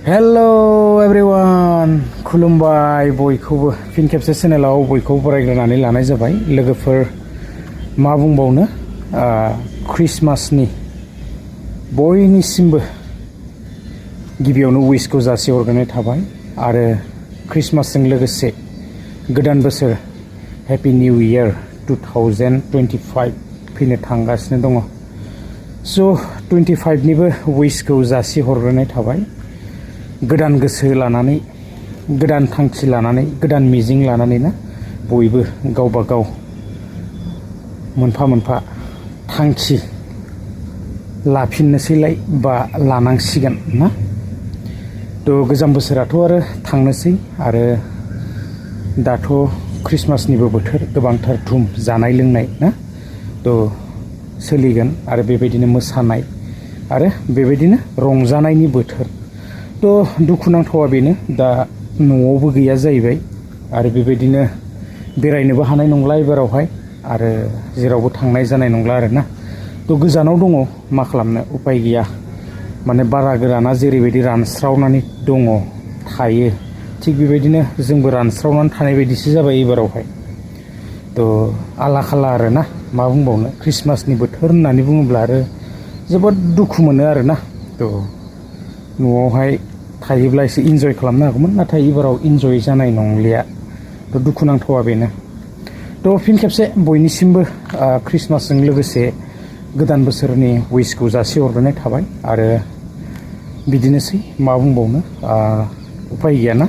Hello everyone खुलुमबाय बयखौबो fin खेबसे चेनेलाव बयखौबो बरायग्रोनानै लानाय जाबाय। लोगोफोर मा बुंबावनो, क्रिसमासनि बयनिसिमबो गिबियावनो उइसखौ जासिहरग्रोनाय थाबाय आरो क्रिसमासजों लोगोसे गोदान बोसोर हेपि निउ इयार 2025 फैनो थांगासिनो दङ। स' 25निबो उइसखौ जासिहरग्रोनाय थाबाय। गोदान गोसो लानानै, गोदान थांखि लानानै, गोदान मिजिं लानानै ना बयबो गावबा गाव मोनफा मोनफा थांखि लाफिननोसैलाय बा लानांसिगोन ना। थ' गोजाम बोसोराथ' आरो थांनोसै आरो दाथ' क्रिसमासनिबो बोथोर, गोबांथार धुम जानाय लोंनाय ना थ' सोलिगोन आरो बेबायदिनो मोसानाय आरो बेबायदिनो रंजानायनि बोथोर। थ' दुखुनांथावा बेनो दा न'आवबो गैया जाहैबाय आरो बेबायदिनो बेरायनोबो हानाय नंला एबारावहाय आरो जेरावबो थांनाय जानाय नंला आरोना। थ' गोजानाव दङ, मा खालामनो उपाय गैया। माने बारा गोराना जेरैबायदि रानस्रावनानै दङ थायो, थिग बेबायदिनो जोंबो रानस्रावनानै थानाय बायदिसो जाबाय एबारावहाय। थ' आला खाला आरोना, मा बुंबावनो, क्रिसमासनि बोथोर होननानै बुङोब्ला आरो जोबोद दुखु मोनो आरोना। थ' न'आवहाय थायोब्ला एसे इन्जय खालामनो हागौमोन, नाथाय एबाराव इन्जय जानाय नंलिया। थ' दुखुनांथावा बेनो। थ' फिन खेबसे बयनिसिमबो क्रिसमासजों लोगोसे गोदान बोसोरनि उइसखौ जासिहरग्रोनाय थाबाय आरो बिदिनोसै मा बुंबावनो, उपाय गैयाना।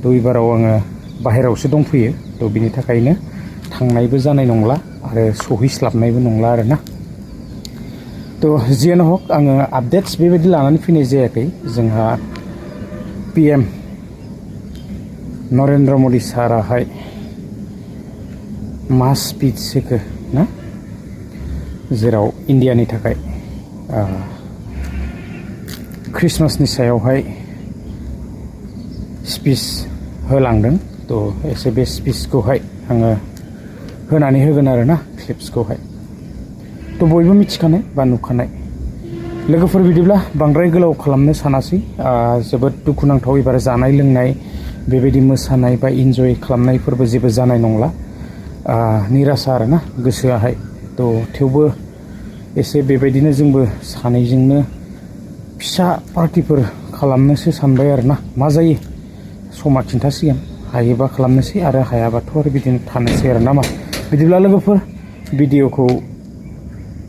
थ' एबाराव आङो बाहेरायावसो दंफैयो, थ' बिनि थाखायनो थांनायबो जानाय नंला आरो सहैस्लाबनायबो नंला आरोना। थ' जियानो हक, आङो आपडेट्स बेबायदि लानानै फैनाय जायाखै। जोंहा PM नरेन्द्र मदि साराहाय मा स्पिच होखो ना, जेराव इन्डियानि थाखाय क्रिसमासनि सायावहाय स्पिच होलांदों। थ' एसे बे स्पिचखौहाय आङो होनानै होगोन आरोना, क्लिप्सखौहाय। थ' बयबो मिथिखानाय बा नुखानाय। लोगोफोर बिदिब्ला बांद्राय गोलाव खालामनो सानासै। जोबोद दुखुनांथाव, एबार जानाय लोंनाय बेबायदि मोसानाय बा इन्जय खालामनायफोरबो जेबो जानाय नंला। निरासा आरोना गोसोआहाय। थ' थेवबो एसे बेबायदिनो जोंबो सानैजोंनो फिसा पार्टिफोर खालामनोसो सानबाय आरोना। मा जायो समा खिन्थासिगोन, हायोबा खालामनोसै आरो हायाबाथ' आरो बिदिनो थानोसै आरो ना मा। बिदिब्ला लोगोफोर भिडिअखौ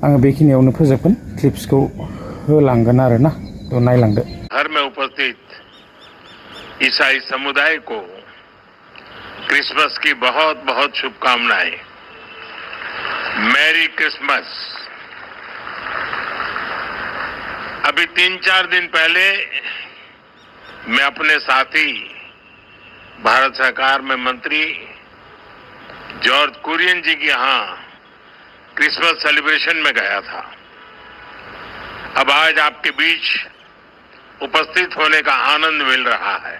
आङो बेखिनियावनो फोजोबगोन, क्लिप्सखौ होलांगोन आरोना। थ' नायलांदो। घर में उपस्थित ईसाई समुदाय को क्रिसमस की बहुत बहुत शुभकामनाएं। Merry Christmas. अभी 3-4 दिन पहले मैं अपने साथी भारत सरकार में मंत्री जॉर्ज कुरियन जी के यहां क्रिसमस सेलिब्रेशन में गया था। अब आज आपके बीच उपस्थित होने का आनंद मिल रहा है।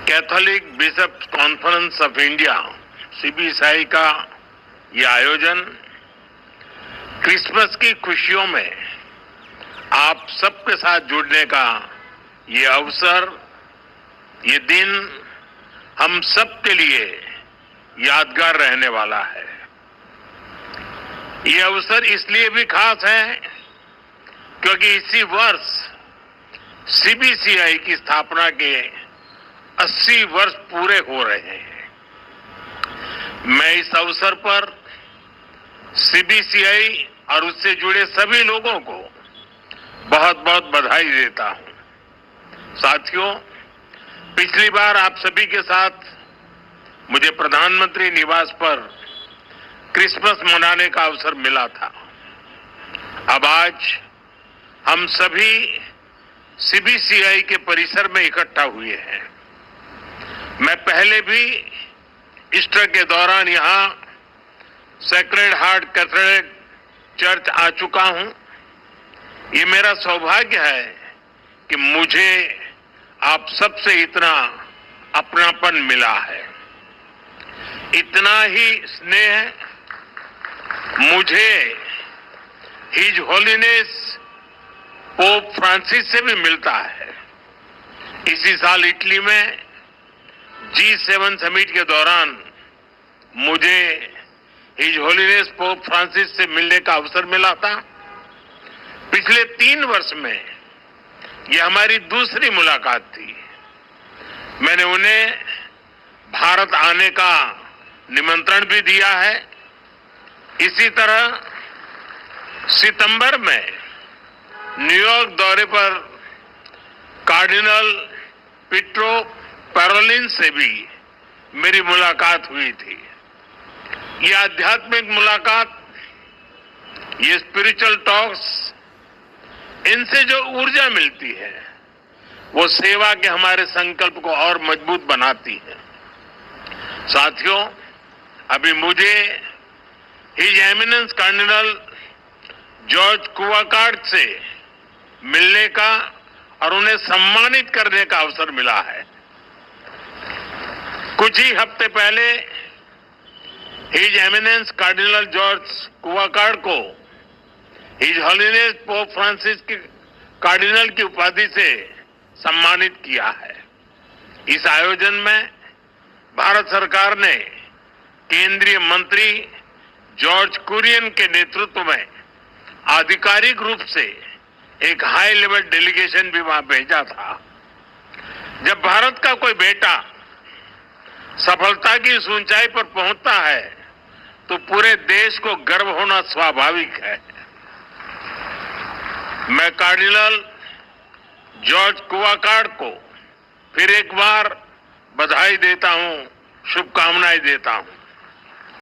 Catholic bishops conference of India CBCI का ये आयोजन क्रिसमस की खुशियों में आप सबके साथ जुड़ने का ये अवसर, ये दिन हम सबके लिए यादगार रहने वाला है। ये अवसर इसलिए भी खास है क्योंकि इसी वर्ष CBCI की स्थापना के 80 वर्ष पूरे हो रहे हैं। मैं इस अवसर पर CBCI और उससे जुड़े सभी लोगों को बहुत बहुत बधाई देता हूं। साथियों, पिछली बार आप सभी के साथ मुझे प्रधानमंत्री निवास पर क्रिसमस मनाने का अवसर मिला था। अब आज हम सभी CBCI के परिसर में इकट्ठा हुए हैं। मैं पहले भी ईस्टर के दौरान यहां सेक्रेड हार्ट कैथेड्रल चर्च आ चुका हूं। ये मेरा सौभाग्य है कि मुझे आप सबसे इतना अपनापन मिला है, इतना ही स्नेह मुझे हिज होलीनेस पोप फ्रांसिस से भी मिलता है। इसी साल इटली में G7 समिट के दौरान मुझे हिज होलीनेस पोप फ्रांसिस से मिलने का अवसर मिला था। पिछले 3 वर्ष में यह हमारी दूसरी मुलाकात थी। मैंने उन्हें भारत आने का निमंत्रण भी दिया है। इसी तरह सितंबर में न्यूयॉर्क दौरे पर कार्डिनल पीट्रो पैरोलिन से भी मेरी मुलाकात हुई थी। ये आध्यात्मिक मुलाकात, ये स्पिरिचुअल टॉक्स, इनसे जो ऊर्जा मिलती है वो सेवा के हमारे संकल्प को और मजबूत बनाती है। साथियों, अभी मुझे हिज एमिनेंस कार्डिनल जॉर्ज कुवाकार्ड से मिलने का और उन्हें सम्मानित करने का अवसर मिला है। कुछ ही हफ्ते पहले हिज एमिनेंस कार्डिनल जॉर्ज कुवाकार्ड को हिज होलीनेस पोप फ्रांसिस के कार्डिनल की उपाधि से सम्मानित किया है। इस आयोजन में भारत सरकार ने केंद्रीय मंत्री जॉर्ज कुरियन के नेतृत्व में आधिकारिक रूप से एक हाई लेवल डेलीगेशन भी वहां भेजा था। जब भारत का कोई बेटा सफलता की इस ऊंचाई पर पहुंचता है तो पूरे देश को गर्व होना स्वाभाविक है। मैं कार्डिनल जॉर्ज कुवाकार्ड को फिर एक बार बधाई देता हूं, शुभकामनाएं देता हूं।